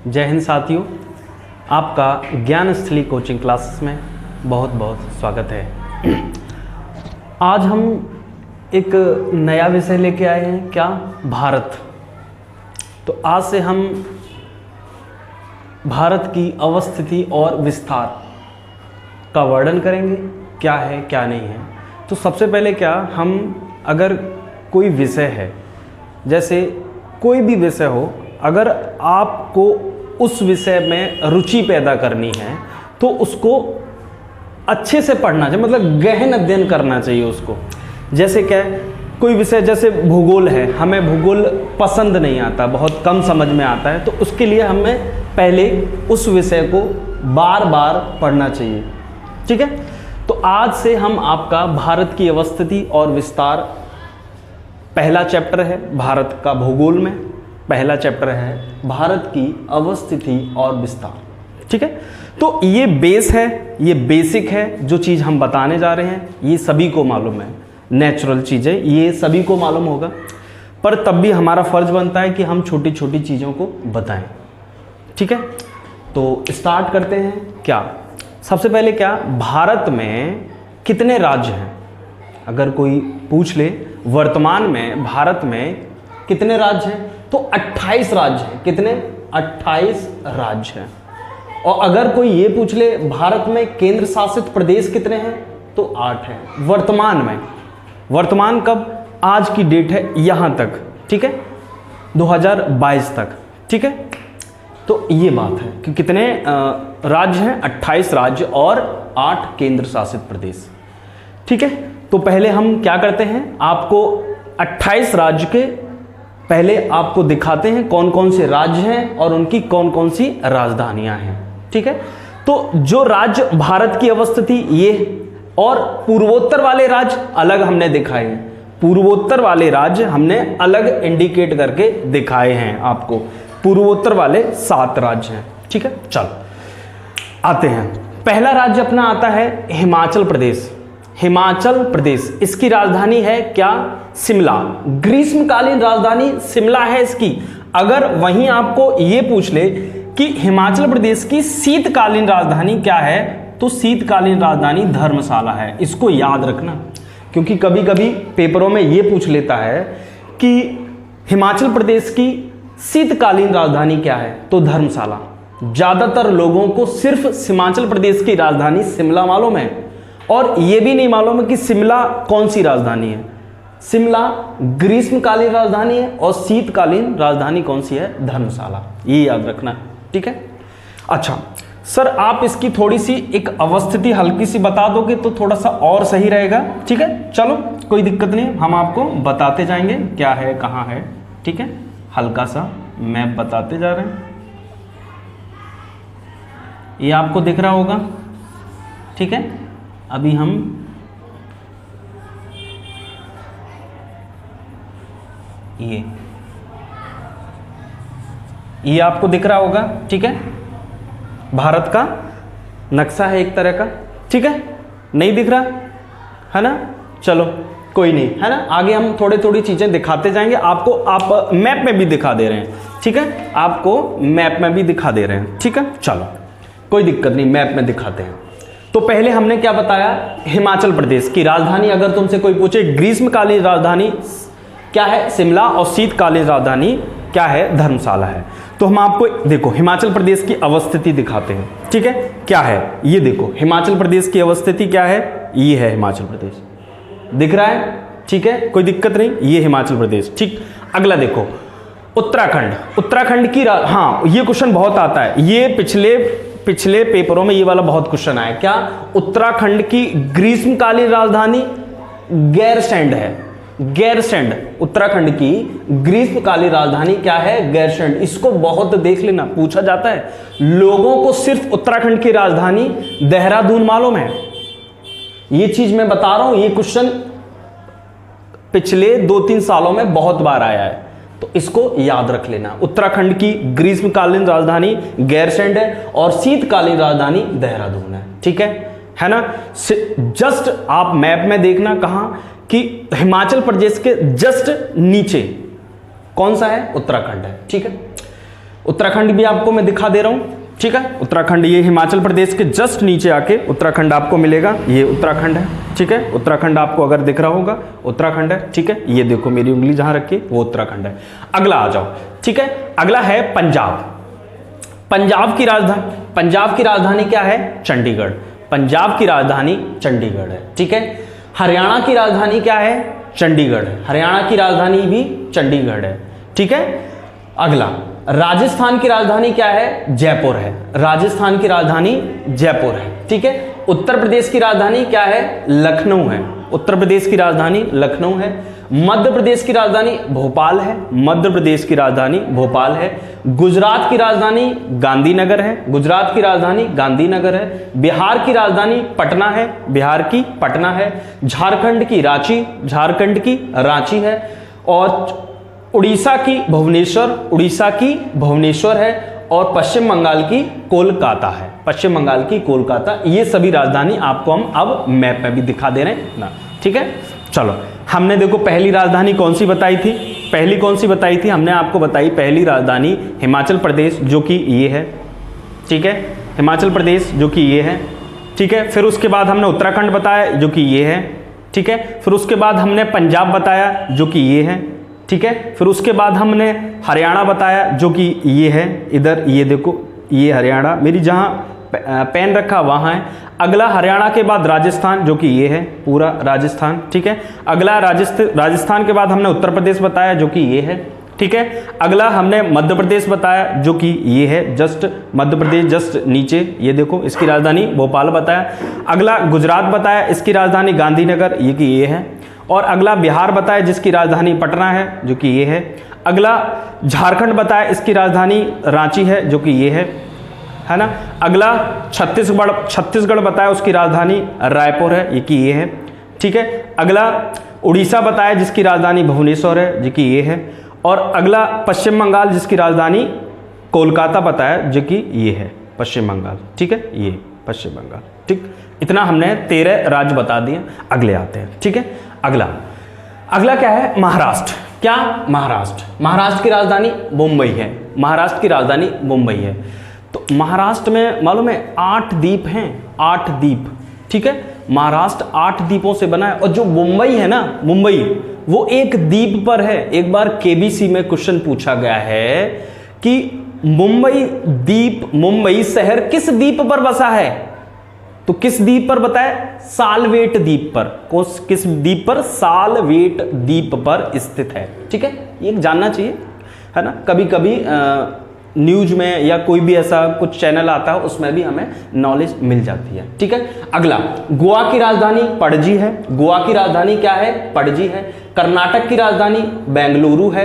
जय हिंद साथियों, आपका ज्ञान स्थली कोचिंग क्लासेस में बहुत बहुत स्वागत है। आज हम एक नया विषय लेके आए हैं, क्या? भारत। तो आज से हम भारत की अवस्थिति और विस्तार का वर्णन करेंगे, क्या है क्या नहीं है। तो सबसे पहले क्या, हम अगर कोई विषय है, जैसे कोई भी विषय हो, अगर आपको उस विषय में रुचि पैदा करनी है तो उसको अच्छे से पढ़ना चाहिए, मतलब गहन अध्ययन करना चाहिए उसको। जैसे क्या, कोई विषय जैसे भूगोल है, हमें भूगोल पसंद नहीं आता, बहुत कम समझ में आता है, तो उसके लिए हमें पहले उस विषय को बार बार पढ़ना चाहिए। ठीक है, तो आज से हम आपका भारत की अवस्थिति और विस्तार, पहला चैप्टर है भारत का भूगोल में, पहला चैप्टर है भारत की अवस्थिति और विस्तार। ठीक है, तो ये बेस है, ये बेसिक है, जो चीज़ हम बताने जा रहे हैं ये सभी को मालूम है, नेचुरल चीज़ें ये सभी को मालूम होगा, पर तब भी हमारा फर्ज बनता है कि हम छोटी छोटी चीज़ों को बताएं। ठीक है, तो स्टार्ट करते हैं। क्या सबसे पहले क्या, भारत में कितने राज्य हैं? अगर कोई पूछ ले वर्तमान में भारत में कितने राज्य हैं, तो 28 राज्य हैं। कितने? 28 राज्य हैं। और अगर कोई ये पूछ ले भारत में केंद्र शासित प्रदेश कितने हैं, तो 8 हैं वर्तमान में। वर्तमान कब? आज की डेट है यहां तक। ठीक है, 2022 तक। ठीक है, तो ये बात है कि कितने राज्य हैं, 28 राज्य और 8 केंद्र शासित प्रदेश। ठीक है, तो पहले हम क्या करते हैं, आपको 28 राज्य के पहले आपको दिखाते हैं कौन कौन से राज्य हैं और उनकी कौन कौन सी राजधानियां हैं। ठीक है, तो जो राज्य भारत की अवस्थिति ये, और पूर्वोत्तर वाले राज्य अलग हमने दिखाए हैं। पूर्वोत्तर वाले राज्य हमने अलग इंडिकेट करके दिखाए हैं आपको। पूर्वोत्तर वाले 7 राज्य हैं। ठीक है, चलो आते हैं। पहला राज्य अपना आता है हिमाचल प्रदेश। हिमाचल प्रदेश, इसकी राजधानी है क्या? शिमला। ग्रीष्मकालीन राजधानी शिमला है इसकी। अगर वहीं आपको ये पूछ ले कि हिमाचल प्रदेश की शीतकालीन राजधानी क्या है, तो शीतकालीन राजधानी धर्मशाला है। इसको याद रखना, क्योंकि कभी कभी पेपरों में ये पूछ लेता है कि हिमाचल प्रदेश की शीतकालीन राजधानी क्या है, तो धर्मशाला। ज्यादातर लोगों को सिर्फ हिमाचल प्रदेश की राजधानी शिमला मालूम है, और यह भी नहीं मालूम है कि शिमला कौन सी राजधानी है। शिमला ग्रीष्मकालीन राजधानी है और शीतकालीन राजधानी कौन सी है? धर्मशाला। ये याद रखना। ठीक है, अच्छा सर आप इसकी थोड़ी सी एक अवस्थिति हल्की सी बता दोगे तो थोड़ा सा और सही रहेगा। ठीक है, चलो कोई दिक्कत नहीं, हम आपको बताते जाएंगे क्या है कहाँ है। ठीक है, हल्का सा मैप बताते जा रहे हैं, ये आपको दिख रहा होगा। ठीक है, अभी हम ये आपको दिख रहा होगा। ठीक है, भारत का नक्शा है एक तरह का। ठीक है, नहीं दिख रहा है ना? चलो कोई नहीं, है ना, आगे हम थोड़ी थोड़ी चीजें दिखाते जाएंगे आपको। आप मैप में भी दिखा दे रहे हैं। ठीक है, आपको मैप में भी दिखा दे रहे हैं। ठीक है, चलो कोई दिक्कत नहीं, मैप में दिखाते हैं। तो पहले हमने क्या बताया, हिमाचल प्रदेश की राजधानी अगर तुमसे कोई पूछे, ग्रीष्मकालीन राजधानी क्या है? शिमला, और शीतकालीन राजधानी क्या है? धर्मशाला है। तो हम आपको देखो हिमाचल प्रदेश की अवस्थिति दिखाते हैं। ठीक है, क्या है ये देखो, हिमाचल प्रदेश की अवस्थिति क्या है, ये है हिमाचल प्रदेश, दिख रहा है? ठीक है, कोई दिक्कत नहीं, ये हिमाचल प्रदेश। ठीक, अगला देखो उत्तराखंड। उत्तराखंड की हाँ, ये क्वेश्चन बहुत आता है, ये पिछले पेपरों में ये वाला बहुत क्वेश्चन आया। क्या? उत्तराखंड की ग्रीष्मकालीन राजधानी गैरसैंण है। गैरसैंण, उत्तराखंड की ग्रीष्मकालीन राजधानी क्या है? गैरसैंण। इसको बहुत देख लेना, पूछा जाता है। लोगों को सिर्फ उत्तराखंड की राजधानी देहरादून मालूम है। ये चीज मैं बता रहा हूं, ये क्वेश्चन पिछले 2-3 सालों में बहुत बार आया है, तो इसको याद रख लेना। उत्तराखंड की ग्रीष्मकालीन राजधानी गैरसैंण है और शीतकालीन राजधानी देहरादून है। ठीक है ना? जस्ट आप मैप में देखना कहां, कि हिमाचल प्रदेश के जस्ट नीचे कौन सा है? उत्तराखंड है। ठीक है, उत्तराखंड भी आपको मैं दिखा दे रहा हूँ, ठीक है। उत्तराखंड ये हिमाचल प्रदेश के जस्ट नीचे आके उत्तराखंड आपको मिलेगा, ये उत्तराखंड है, ठीक है। उत्तराखंड आपको अगर दिख रहा होगा उत्तराखंड है, ठीक है। ये देखो मेरी उंगली जहां रखी वो उत्तराखंड है। अगला आ जाओ, ठीक है। अगला है पंजाब। पंजाब की राजधानी क्या है? चंडीगढ़। पंजाब की राजधानी चंडीगढ़ है, ठीक है। हरियाणा की राजधानी क्या है? चंडीगढ़ है। हरियाणा की राजधानी भी चंडीगढ़ है, ठीक है। अगला राजस्थान की राजधानी क्या है? जयपुर है। राजस्थान की राजधानी जयपुर है, ठीक है। उत्तर प्रदेश की राजधानी क्या है? लखनऊ है। उत्तर प्रदेश की राजधानी लखनऊ है। मध्य प्रदेश की राजधानी भोपाल है। मध्य प्रदेश की राजधानी भोपाल है। गुजरात की राजधानी गांधीनगर है। गुजरात की राजधानी गांधीनगर है। बिहार की राजधानी पटना है। बिहार की पटना है। झारखंड की रांची, झारखंड की रांची है। और उड़ीसा की भुवनेश्वर, उड़ीसा की भुवनेश्वर है। और पश्चिम बंगाल की कोलकाता है। पश्चिम बंगाल की कोलकाता। ये सभी राजधानी आपको हम अब मैप में भी दिखा दे रहे हैं ना, ठीक है। चलो, हमने देखो पहली राजधानी कौन सी बताई थी? पहली कौन सी बताई थी? हमने आपको बताई पहली राजधानी हिमाचल प्रदेश, जो कि ये है, ठीक है। हिमाचल प्रदेश जो कि ये है, ठीक है। फिर उसके बाद हमने उत्तराखंड बताया जो कि ये है, ठीक है। फिर उसके बाद हमने पंजाब बताया जो कि ये है, ठीक है। फिर उसके बाद हमने हरियाणा बताया जो कि ये है, इधर ये देखो, ये हरियाणा मेरी जहां पेन रखा वहां है। अगला हरियाणा के बाद राजस्थान जो कि ये है, पूरा राजस्थान, ठीक है। अगला राजस्थान के बाद हमने उत्तर प्रदेश बताया जो कि ये है, ठीक है। अगला हमने मध्य प्रदेश बताया जो कि ये है, जस्ट मध्य प्रदेश जस्ट नीचे, ये देखो इसकी राजधानी भोपाल बताया। अगला गुजरात बताया, इसकी राजधानी गांधीनगर, ये कि ये है। और अगला बिहार बताया जिसकी राजधानी पटना है जो कि ये है। अगला झारखंड बताया, इसकी राजधानी रांची है जो कि ये है ना। अगला छत्तीसगढ़ बताया, उसकी राजधानी रायपुर है, ये कि ये है, ठीक है। अगला उड़ीसा बताया जिसकी राजधानी भुवनेश्वर है जो कि ये है। और अगला पश्चिम बंगाल जिसकी राजधानी कोलकाता बताया जो कि ये है, पश्चिम बंगाल, ठीक है। ये पश्चिम बंगाल, ठीक। इतना हमने 13 राज्य बता दिए। अगले आते हैं, ठीक है। अगला क्या है? महाराष्ट्र। क्या? महाराष्ट्र। महाराष्ट्र की राजधानी मुंबई है। महाराष्ट्र की राजधानी मुंबई है। तो महाराष्ट्र में मालूम है 8 द्वीप हैं, 8 द्वीप, ठीक है। महाराष्ट्र 8 द्वीपों से बना है। और जो मुंबई है ना, मुंबई वो एक द्वीप पर है। एक बार केबीसी में क्वेश्चन पूछा गया है कि मुंबई शहर किस द्वीप पर बसा है? तो किस द्वीप पर बताए? सालवेट द्वीप पर। किस द्वीप पर? सालवेट द्वीप पर स्थित है, ठीक है। ये जानना चाहिए, है ना। कभी कभी न्यूज में या कोई भी ऐसा कुछ चैनल आता है उसमें भी हमें नॉलेज मिल जाती है, ठीक है। अगला, गोवा की राजधानी पणजी है। गोवा की राजधानी क्या है? पणजी है। कर्नाटक की राजधानी बेंगलुरु है।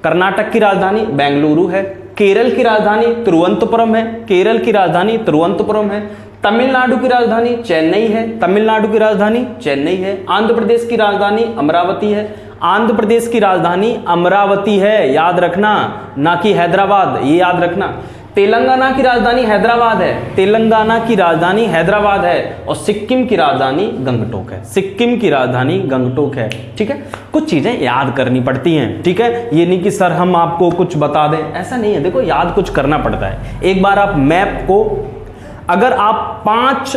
कर्नाटक की राजधानी बेंगलुरु है। केरल की राजधानी तिरुवनंतपुरम है। केरल की राजधानी तिरुवनंतपुरम है। तमिलनाडु की राजधानी चेन्नई है। तमिलनाडु की राजधानी चेन्नई है। आंध्र प्रदेश की राजधानी अमरावती है। आंध्र प्रदेश की राजधानी अमरावती है, याद रखना, ना कि हैदराबाद, ये याद रखना। तेलंगाना की राजधानी हैदराबाद है। तेलंगाना की राजधानी हैदराबाद है। और सिक्किम की राजधानी गंगटोक है। सिक्किम की राजधानी गंगटोक है, ठीक है। कुछ चीजें याद करनी पड़ती हैं, ठीक है। ये नहीं कि सर हम आपको कुछ बता दें, ऐसा नहीं है। देखो याद कुछ करना पड़ता है। एक बार आप मैप को, अगर आप 5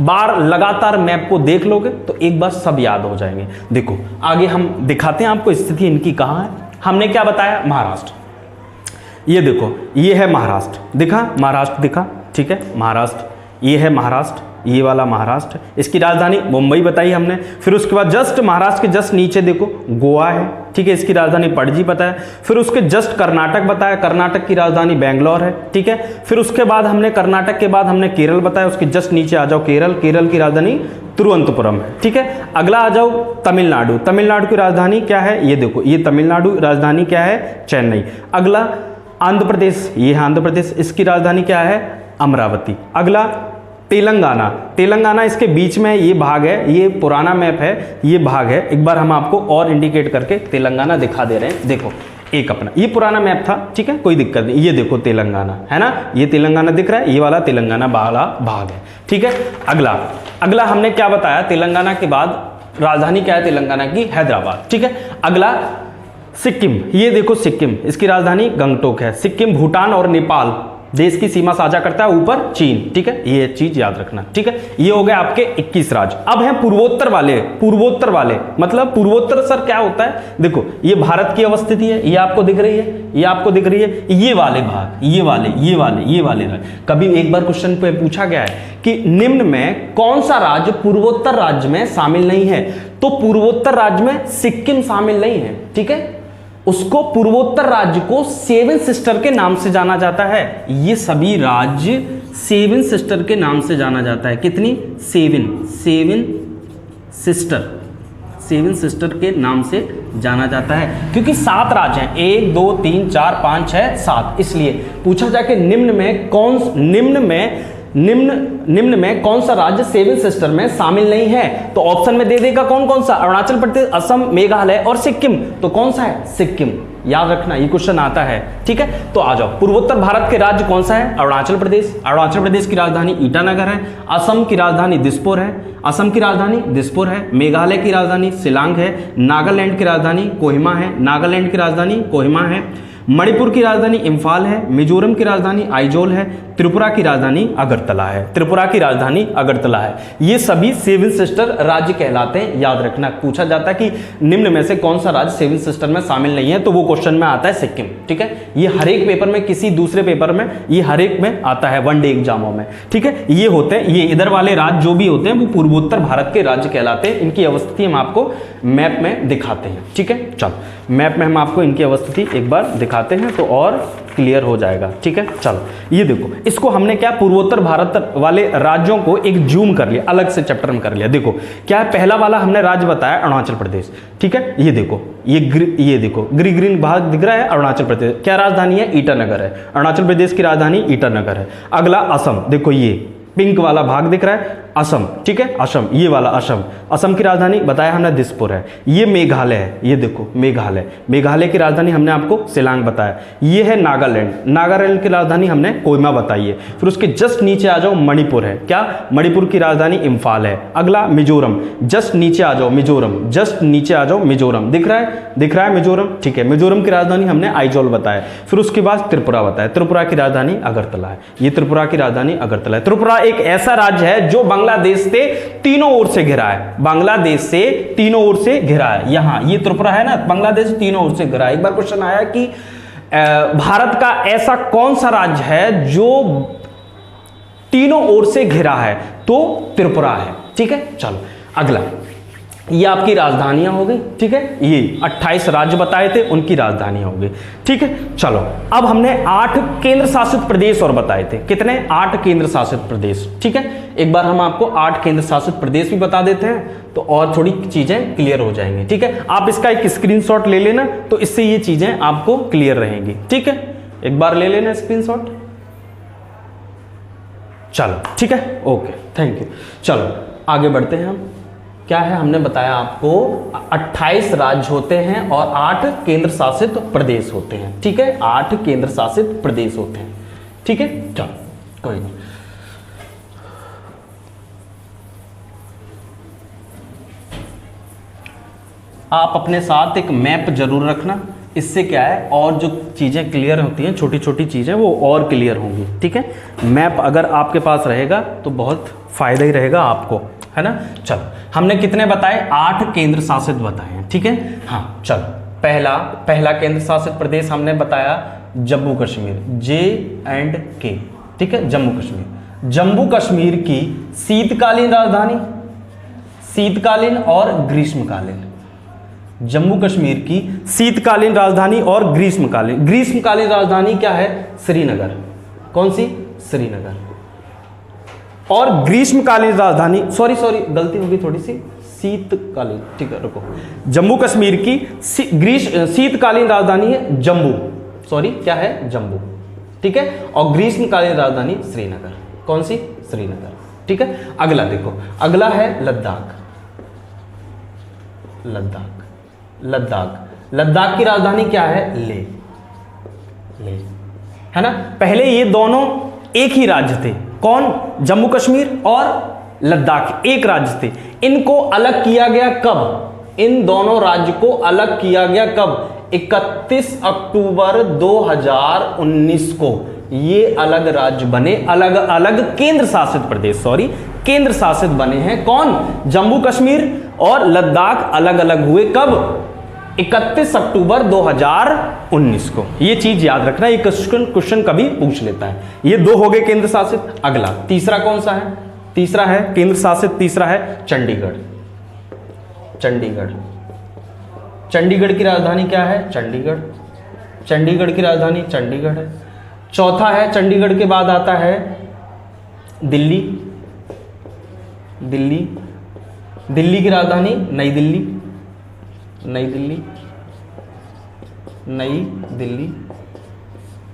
बार लगातार मैप को देख लोगे तो एक बार सब याद हो जाएंगे। देखो आगे हम दिखाते हैं आपको स्थिति इनकी कहाँ है। हमने क्या बताया? महाराष्ट्र। ये देखो, ये है महाराष्ट्र, दिखा? महाराष्ट्र दिखा, ठीक है। महाराष्ट्र, ये है महाराष्ट्र, ये वाला महाराष्ट्र। इसकी राजधानी मुंबई बताई हमने। फिर उसके बाद जस्ट महाराष्ट्र के जस्ट नीचे देखो गोवा है, ठीक है। इसकी राजधानी पणजी बताया। फिर उसके जस्ट कर्नाटक बताया। कर्नाटक की राजधानी बेंगलोर है, ठीक है। फिर उसके बाद हमने कर्नाटक के बाद हमने केरल बताया। उसके जस्ट नीचे आ जाओ केरल। केरल की राजधानी तिरुवनंतपुरम है, ठीक है। अगला आ जाओ तमिलनाडु। तमिलनाडु की राजधानी क्या है? ये देखो, ये तमिलनाडु राजधानी क्या है? चेन्नई। अगला आंध्र प्रदेश, ये है आंध्र प्रदेश, इसकी राजधानी क्या है? अमरावती। अगला तेलंगाना। तेलंगाना इसके बीच में ये भाग है, ये पुराना मैप है, ये भाग है। एक बार हम आपको और इंडिकेट करके तेलंगाना दिखा दे रहे हैं। देखो एक अपना ये पुराना मैप था, ठीक है, कोई दिक्कत नहीं। ये देखो तेलंगाना है ना, ये तेलंगाना दिख रहा है, ये वाला तेलंगाना वाला भाग है, ठीक है। अगला हमने क्या बताया? तेलंगाना के बाद राजधानी क्या है तेलंगाना की? हैदराबाद, ठीक है। अगला सिक्किम, ये देखो सिक्किम, इसकी राजधानी गंगटोक है। सिक्किम भूटान और नेपाल देश की सीमा साझा करता है, ऊपर चीन, ठीक है, ये चीज याद रखना, ठीक है। ये हो गए आपके 21 राज्य। अब हैं पूर्वोत्तर वाले। पूर्वोत्तर वाले मतलब पूर्वोत्तर सर क्या होता है, देखो ये भारत की अवस्थिति है, ये आपको दिख रही है, ये आपको दिख रही है, ये वाले भाग, ये वाले कभी एक बार क्वेश्चन पे पूछा गया है कि निम्न में कौन सा राज्य पूर्वोत्तर राज्य में शामिल नहीं है, तो पूर्वोत्तर राज्य में सिक्किम शामिल नहीं है, ठीक है। उसको पूर्वोत्तर राज्य को सेवन सिस्टर के नाम से जाना जाता है। ये सभी राज्य सेवन सिस्टर के नाम से जाना जाता है। कितनी? सेवन सिस्टर के नाम से जाना जाता है, क्योंकि 7 राज्य हैं, 1 2 3 4 5 6 7, इसलिए पूछा जाए कि निम्न में कौन सा राज्य सेवन सिस्टर में शामिल नहीं है, तो ऑप्शन में दे देगा कौन सा, अरुणाचल प्रदेश, असम, मेघालय और सिक्किम। तो कौन सा है? सिक्किम। याद रखना, ये क्वेश्चन आता है, ठीक है। तो आ जाओ, पूर्वोत्तर भारत के राज्य कौन सा है? अरुणाचल प्रदेश। अरुणाचल प्रदेश की राजधानी ईटानगर है। असम की राजधानी दिसपुर है। मेघालय की राजधानी शिलांग है। नागालैंड की राजधानी कोहिमा है। मणिपुर की राजधानी इम्फाल है। मिजोरम की राजधानी आइजोल है। त्रिपुरा की राजधानी अगरतला है। ये सभी सेवन सिस्टर राज्य कहलाते हैं, याद रखना। पूछा जाता है कि निम्न में से कौन सा राज्य सेवन सिस्टर में शामिल नहीं है, तो वो क्वेश्चन में आता है सिक्किम, ठीक है। ये हर एक पेपर में, किसी दूसरे पेपर में, ये हर एक में आता है, वन डे एग्जामों में, ठीक है। ये होते हैं, ये इधर वाले राज्य जो भी होते हैं वो पूर्वोत्तर भारत के राज्य कहलाते हैं। इनकी अवस्थिति हम आपको मैप में दिखाते हैं, ठीक है। चलो मैप में हम आपको इनकी अवस्थिति एक बार दिखाते हैं तो और क्लियर हो जाएगा, ठीक है। चलो ये देखो, इसको हमने क्या पूर्वोत्तर भारत वाले राज्यों को एक जूम कर लिया, अलग से चैप्टर में कर लिया। देखो क्या है, पहला वाला हमने राज्य बताया अरुणाचल प्रदेश, ठीक है। ये देखो, ये देखो ग्रीन भाग दिख रहा है, अरुणाचल प्रदेश। क्या राजधानी है? ईटानगर है। अरुणाचल प्रदेश की राजधानी ईटानगर है। अगला असम, देखो ये पिंक वाला भाग दिख रहा है, असम, ठीक है। असम, ये वाला असम की राजधानी बताया हमने दिसपुर है। ये मेघालय है, ये देखो मेघालय की राजधानी हमने आपको शिलांग बताया। ये है नागालैंड की राजधानी हमने कोहिमा बताई है। फिर उसके जस्ट नीचे आ जाओ, मणिपुर है। क्या? मणिपुर की राजधानी इम्फाल है। अगला मिजोरम, जस्ट नीचे आ जाओ मिजोरम, दिख रहा है मिजोरम, ठीक है। मिजोरम की राजधानी हमने आइजोल बताया। फिर उसके बाद त्रिपुरा बताया, त्रिपुरा की राजधानी अगरतला है। ये त्रिपुरा की राजधानी अगरतला है। त्रिपुरा एक ऐसा राज्य है जो बांग्लादेश से तीनों ओर से घिरा है। यहां ये त्रिपुरा है ना, बांग्लादेश तीनों ओर से घिरा है। एक बार क्वेश्चन आया कि भारत का ऐसा कौन सा राज्य है जो तीनों ओर से घिरा है, तो त्रिपुरा है, ठीक है। चलो अगला, ये आपकी राजधानियां हो गई, ठीक है। ये 28 राज्य बताए थे, उनकी राजधानियां हो गई, ठीक है। चलो अब हमने 8 केंद्र शासित प्रदेश और बताए थे। कितने? 8 केंद्र शासित प्रदेश, ठीक है। एक बार हम आपको 8 केंद्र शासित प्रदेश भी बता देते हैं तो और थोड़ी चीजें क्लियर हो जाएंगी, ठीक है। आप इसका एक स्क्रीनशॉट ले लेना, तो इससे ये चीजें आपको क्लियर रहेंगी, ठीक है। एक बार ले लेना स्क्रीनशॉट। चलो ठीक है, ओके, थैंक यू। चलो आगे बढ़ते हैं हम। क्या है, हमने बताया आपको 28 राज्य होते हैं और 8 केंद्र शासित प्रदेश होते हैं, ठीक है। 8 केंद्र शासित प्रदेश होते हैं, ठीक है। चलो कोई नहीं, आप अपने साथ एक मैप जरूर रखना। इससे क्या है, और जो चीज़ें क्लियर होती हैं, छोटी छोटी चीज़ें, वो और क्लियर होंगी, ठीक है। मैप अगर आपके पास रहेगा तो बहुत फायदा ही रहेगा आपको, है ना। चलो हमने कितने बताए? 8 केंद्र शासित बताए हैं, ठीक है। हाँ चलो, पहला केंद्र शासित प्रदेश हमने बताया जम्मू कश्मीर, J&K, ठीक है। जम्मू कश्मीर की शीतकालीन राजधानी, शीतकालीन और ग्रीष्मकालीन, जम्मू कश्मीर की शीतकालीन राजधानी और ग्रीष्मकालीन राजधानी क्या है? श्रीनगर। कौन सी? श्रीनगर। और ग्रीष्मकालीन राजधानी, सॉरी गलती होगी थोड़ी सी, शीतकालीन, ठीक है, रुको। जम्मू कश्मीर की शीतकालीन राजधानी है जम्मू, सॉरी क्या है? जम्मू, ठीक है। और ग्रीष्मकालीन राजधानी श्रीनगर। कौन सी? श्रीनगर, ठीक है। अगला देखो, अगला है लद्दाख की राजधानी क्या है? ले, है ना। पहले ये दोनों एक ही राज्य थे। कौन? जम्मू कश्मीर और लद्दाख एक राज्य थे। इनको अलग किया गया कब? इन दोनों राज्य को अलग किया गया कब? 31 अक्टूबर 2019 को ये अलग राज्य बने, अलग अलग केंद्र शासित प्रदेश, केंद्र शासित बने हैं। कौन? जम्मू कश्मीर और लद्दाख अलग अलग हुए कब? 31 अक्टूबर 2019 को। ये चीज याद रखना, ये क्वेश्चन कभी पूछ लेता है। ये दो हो गए केंद्र शासित। अगला तीसरा कौन सा है? तीसरा है केंद्र शासित, तीसरा है चंडीगढ़। चंडीगढ़, चंडीगढ़ की राजधानी क्या है? चंडीगढ़। चंडीगढ़ की राजधानी चंडीगढ़ है। चौथा है, चंडीगढ़ के बाद आता है दिल्ली। दिल्ली, दिल्ली की राजधानी नई दिल्ली। नई दिल्ली, नई दिल्ली,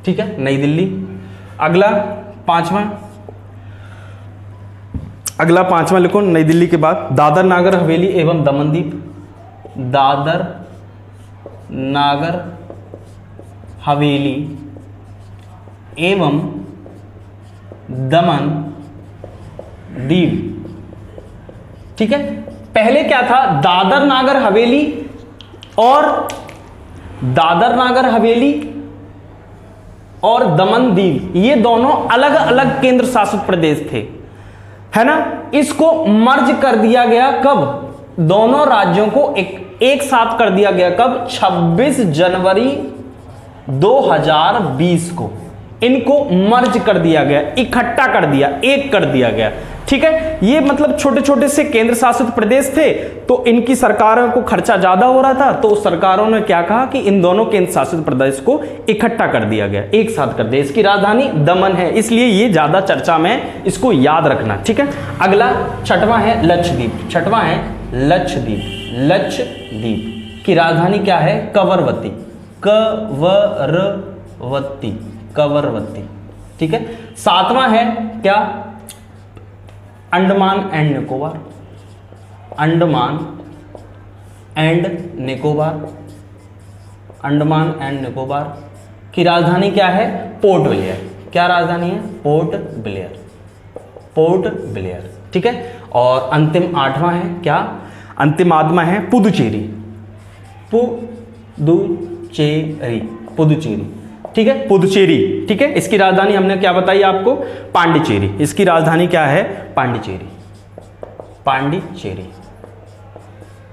ठीक है, नई दिल्ली। अगला पांचवा लिखो, नई दिल्ली के बाद दादर नागर हवेली एवं दमन दीप। दादर नागर हवेली एवं दमन दीव, ठीक है। पहले क्या था? दादर नागर हवेली और दमन दीव, ये दोनों अलग अलग केंद्र शासित प्रदेश थे, है ना। इसको मर्ज कर दिया गया कब? दोनों राज्यों को एक साथ कर दिया गया कब? 26 जनवरी 2020 को इनको मर्ज कर दिया गया, इकट्ठा कर दिया, एक कर दिया गया, ठीक है। ये मतलब छोटे छोटे से केंद्र शासित प्रदेश थे, तो इनकी सरकारों को खर्चा ज्यादा हो रहा था, तो सरकारों ने क्या कहा कि इन दोनों केंद्र शासित प्रदेश को इकट्ठा कर दिया गया, एक साथ कर दिया। इसकी राजधानी दमन है, इसलिए ये ज्यादा चर्चा में, इसको याद रखना, ठीक है। अगला छठवां है लक्षद्वीप। छठवां है लक्षद्वीप। लक्षद्वीप की राजधानी क्या है? कवरवती। कवरवती, कवरवती, ठीक है। सातवां है क्या? Andaman and Nicobar. Andaman and Nicobar. Andaman and Nicobar की राजधानी क्या है? Port Blair. क्या राजधानी है? Port Blair. पोर्ट ब्लेयर, ठीक है। और अंतिम आठवां है क्या? अंतिम आठवां है पुदुचेरी। पुदुचेरी, पुदुचेरी, ठीक है, पुदुचेरी, ठीक है। इसकी राजधानी हमने क्या बताई आपको? पांडिचेरी। इसकी राजधानी क्या है? पांडिचेरी। पांडिचेरी।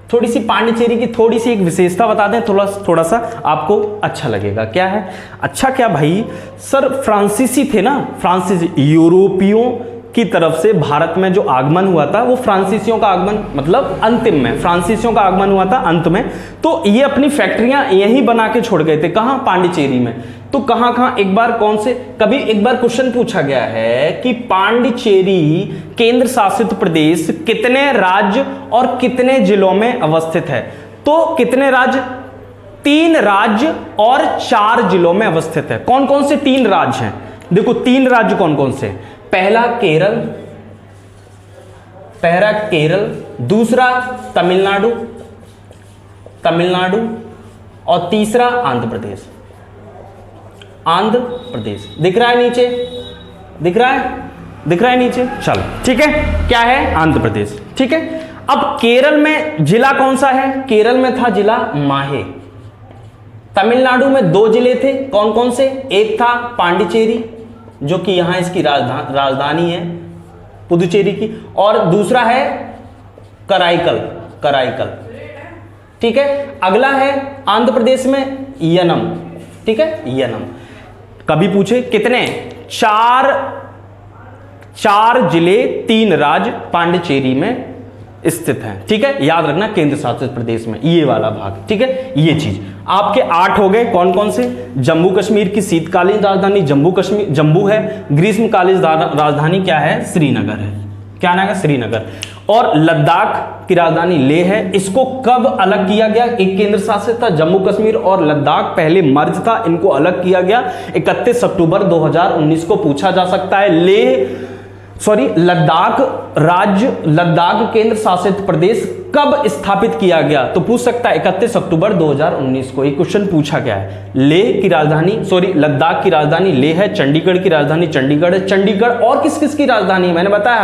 थोड़ी सी पांडिचेरी की थोड़ी सी एक विशेषता बता दें, थोड़ा सा आपको अच्छा लगेगा। क्या है? अच्छा क्या भाई, सर फ्रांसीसी थे ना, फ्रांसीसी यूरोपियों की तरफ से भारत में जो आगमन हुआ था, वो फ्रांसीसियों का आगमन मतलब अंतिम में, फ्रांसीसियों का आगमन हुआ था अंत में, तो ये अपनी फैक्ट्रियां यहीं बना के छोड़ गए थे। कहां? पांडिचेरी में। तो कहां कहां? एक बार कौन से, कभी एक बार क्वेश्चन पूछा गया है कि पांडिचेरी केंद्र शासित प्रदेश कितने राज्य और कितने जिलों में अवस्थित है? तो कितने राज्य? 3 राज्य और 4 जिलों में अवस्थित है। कौन कौन से 3 राज्य हैं? देखो 3 राज्य कौन कौन से? पहला केरल, दूसरा तमिलनाडु, और तीसरा आंध्र प्रदेश। आंध्र प्रदेश दिख रहा है नीचे? दिख रहा है नीचे? चलो ठीक है, क्या है? आंध्र प्रदेश, ठीक है। अब केरल में जिला कौन सा है? केरल में था जिला माहे। तमिलनाडु में 2 जिले थे, कौन कौन से? एक था पांडिचेरी, जो कि यहां इसकी राजधानी है पुदुचेरी की, और दूसरा है कराईकल, ठीक है। अगला है आंध्र प्रदेश में यनम, ठीक है, यनम। कभी पूछे कितने? 4 जिले 3 राज्य पांडिचेरी में स्थित हैं, ठीक है। याद रखना केंद्र शासित प्रदेश में ये वाला भाग, ठीक है। ये चीज आपके 8 हो गए। कौन कौन से? जम्मू कश्मीर की शीतकालीन राजधानी जम्मू है। ग्रीष्मकालीन राजधानी क्या है? श्रीनगर है। क्या नाम है? श्रीनगर। और लद्दाख की राजधानी लेह है। इसको कब अलग किया गया? एक केंद्र शासित था जम्मू कश्मीर और लद्दाख, पहले मर्ज था, इनको अलग किया गया 31 अक्टूबर 2019 को। पूछा जा सकता है लद्दाख केंद्र शासित प्रदेश कब स्थापित किया गया? तो पूछ सकता है 31 अक्टूबर 2019 को। एक क्वेश्चन पूछा गया है। लद्दाख की राजधानी लेह है। चंडीगढ़ की राजधानी चंडीगढ़ है। चंडीगढ़ और किस किस की राजधानी है? मैंने बताया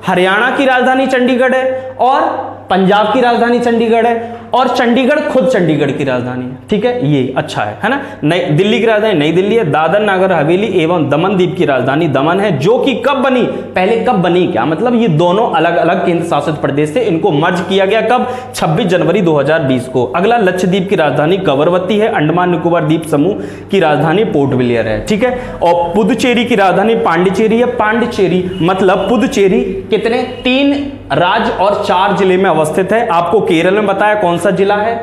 हरियाणा की राजधानी चंडीगढ़ है और पंजाब की राजधानी चंडीगढ़ है और चंडीगढ़ खुद चंडीगढ़ की राजधानी है, ठीक है, ये अच्छा है ना। नई दिल्ली की राजधानी नई दिल्ली है। दादर नागर हवेली एवं दमन द्वीप की राजधानी दमन है, जो कि कब बनी, पहले कब बनी, क्या मतलब ये दोनों अलग अलग केंद्र शासित प्रदेश थे, इनको मर्ज किया गया कब, 26 जनवरी 2020 को। अगला लक्षद्वीप की राजधानी कवरवती है। अंडमान निकोबार द्वीप समूह की राजधानी पोर्ट ब्लेयर है, ठीक है। और पुदुचेरी की राजधानी पांडिचेरी है। पांडिचेरी मतलब पुदुचेरी कितने, 3 राज्य और 4 जिले में अवस्थित है। आपको केरल में बताया कौन सा जिला है,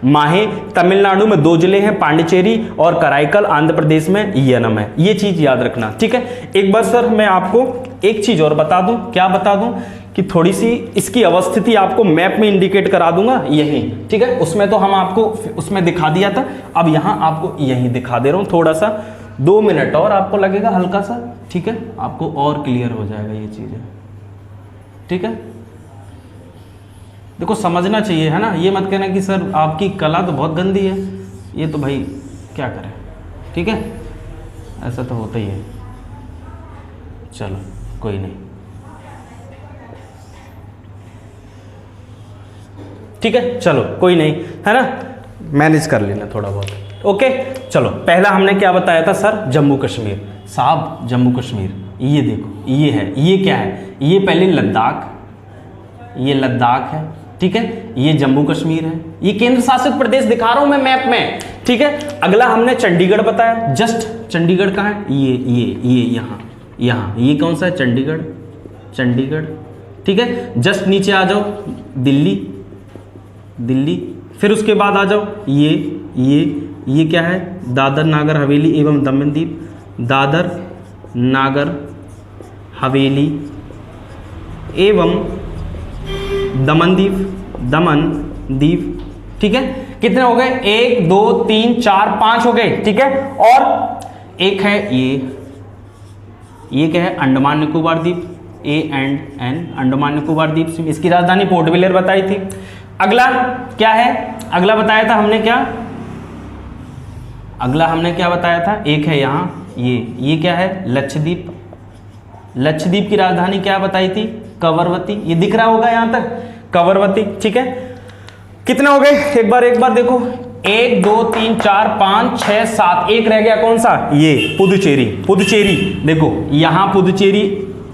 माहे। तमिलनाडु में 2 जिले हैं, पांडिचेरी और कराईकल। आंध्र प्रदेश में यनम है। ये चीज याद रखना, ठीक है। एक बार सर मैं आपको एक चीज और बता दूं, क्या बता दूं कि थोड़ी सी इसकी अवस्थिति आपको मैप में इंडिकेट करा दूंगा यही, ठीक है। उसमें तो हम आपको उसमें दिखा दिया था, अब यहां आपको यही दिखा दे रहा हूं। थोड़ा सा 2 मिनट और आपको लगेगा हल्का सा, ठीक है, आपको और क्लियर हो जाएगा ये चीजें, ठीक है। देखो समझना चाहिए, है ना, ये मत कहना कि सर आपकी कला तो बहुत गंदी है, ये तो भाई क्या करें, ठीक है, ऐसा तो होता ही है। चलो कोई नहीं, ठीक है, चलो कोई नहीं, है ना, मैनेज कर लेना थोड़ा बहुत। ओके चलो, पहला हमने क्या बताया था सर, जम्मू कश्मीर। साहब जम्मू कश्मीर, ये देखो ये है, ये क्या है, ये पहले लद्दाख, ये लद्दाख है, ठीक है, ये जम्मू कश्मीर है, ये केंद्र शासित प्रदेश दिखा रहा हूं मैं मैप में, ठीक है। अगला हमने चंडीगढ़ बताया, जस्ट चंडीगढ़ कहाँ है, ये यहाँ, ये कौन सा है, चंडीगढ़, चंडीगढ़, ठीक है। जस्ट नीचे आ जाओ, दिल्ली, दिल्ली, फिर उसके बाद आ जाओ ये क्या है, दादर नागर हवेली एवं दमन द्वीप, दादर नागर हवेली एवं दमन द्वीप, ठीक है। कितने हो गए, 1 2 3 4 5 हो गए, ठीक है। और एक है ये क्या है, अंडमान निकोबार द्वीप, ANN, अंडमान निकोबार द्वीप, इसकी राजधानी पोर्ट ब्लेयर बताई थी। अगला क्या है, अगला बताया था हमने क्या, अगला हमने क्या बताया था, एक है यहाँ ये क्या है, लक्षद्वीप, लक्षद्वीप की राजधानी क्या बताई थी, कवरवती, ये दिख रहा होगा यहां तक, कवरवती, ठीक है। कितने हो गए, एक बार देखो, 1 2 3 4 5 6 7, एक रह गया, कौन सा, ये पुदुचेरी, पुदुचेरी देखो यहां पुदुचेरी,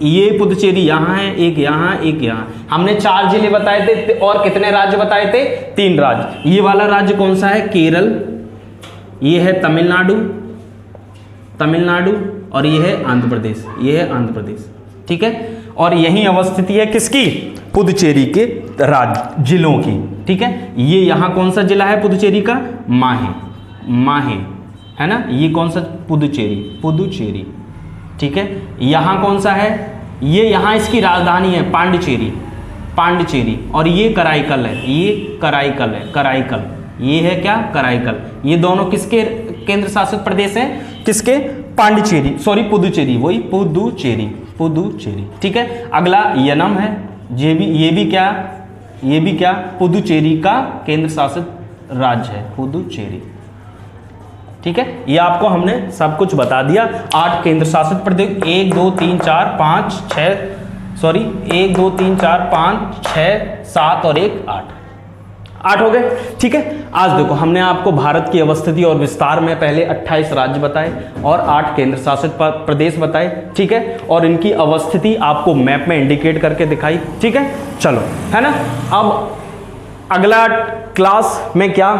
ये पुदुचेरी यहां है, एक यहां, एक यहां। हमने 4 जिले बताए थे और कितने राज्य बताए थे, 3 राज्य। ये वाला राज्य कौन सा है, केरल, ये है तमिलनाडु, और ये है आंध्र प्रदेश, ये है आंध्र प्रदेश, ठीक है। और यही अवस्थिति है किसकी, पुदुचेरी के राज्य जिलों की, ठीक है। ये यहां कौन सा जिला है पुदुचेरी का, माहे, है ना, ये कौन सा, पुदुचेरी, ठीक है। यहां कौन सा है, ये यहां इसकी राजधानी है पांडिचेरी, और ये कराईकल है, कराईकल, ये है क्या, कराईकल। ये दोनों किसके केंद्र शासित प्रदेश हैं, किसके, पांडिचेरी, सॉरी पुदुचेरी, वही पुदुचेरी, ठीक है। अगला यनम है, ये भी क्या, पुदुचेरी का केंद्र शासित राज्य है, पुदुचेरी, ठीक है। ये आपको हमने सब कुछ बता दिया। 8 केंद्र शासित प्रदेश, 1 2 3 4 5 6, सॉरी 1 2 3 4 5 6 7 और 1 8 हो गए, ठीक है। आज देखो हमने आपको भारत की अवस्थिति और विस्तार में पहले 28 राज्य बताए और 8 केंद्र शासित प्रदेश बताए, ठीक है, और इनकी अवस्थिति आपको मैप में इंडिकेट करके दिखाई, ठीक है। चलो, है ना। अब अगला क्लास में क्या,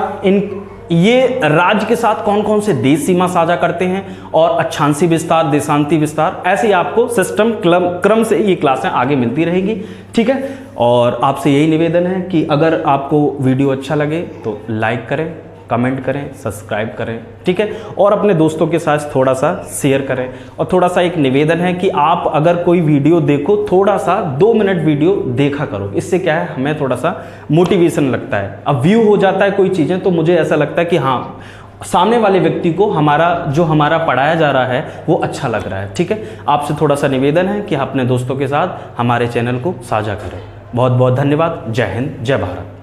ये राज्य के साथ कौन कौन से देश सीमा साझा करते हैं और अक्षांशी विस्तार, देशांती विस्तार, ऐसे ही आपको सिस्टम क्रम से ये क्लासें आगे मिलती रहेगी, ठीक है। और आपसे यही निवेदन है कि अगर आपको वीडियो अच्छा लगे तो लाइक करें, कमेंट करें, सब्सक्राइब करें, ठीक है, और अपने दोस्तों के साथ थोड़ा सा शेयर करें। और थोड़ा सा एक निवेदन है कि आप अगर कोई वीडियो देखो, थोड़ा सा 2 मिनट वीडियो देखा करो, इससे क्या है, हमें थोड़ा सा मोटिवेशन लगता है। अब व्यू हो जाता है कोई चीज़ें तो मुझे ऐसा लगता है कि हाँ, सामने वाले व्यक्ति को हमारा पढ़ाया जा रहा है वो अच्छा लग रहा है, ठीक है। आपसे थोड़ा सा निवेदन है कि अपने दोस्तों के साथ हमारे चैनल को साझा करें। बहुत बहुत धन्यवाद। जय हिंद, जय भारत।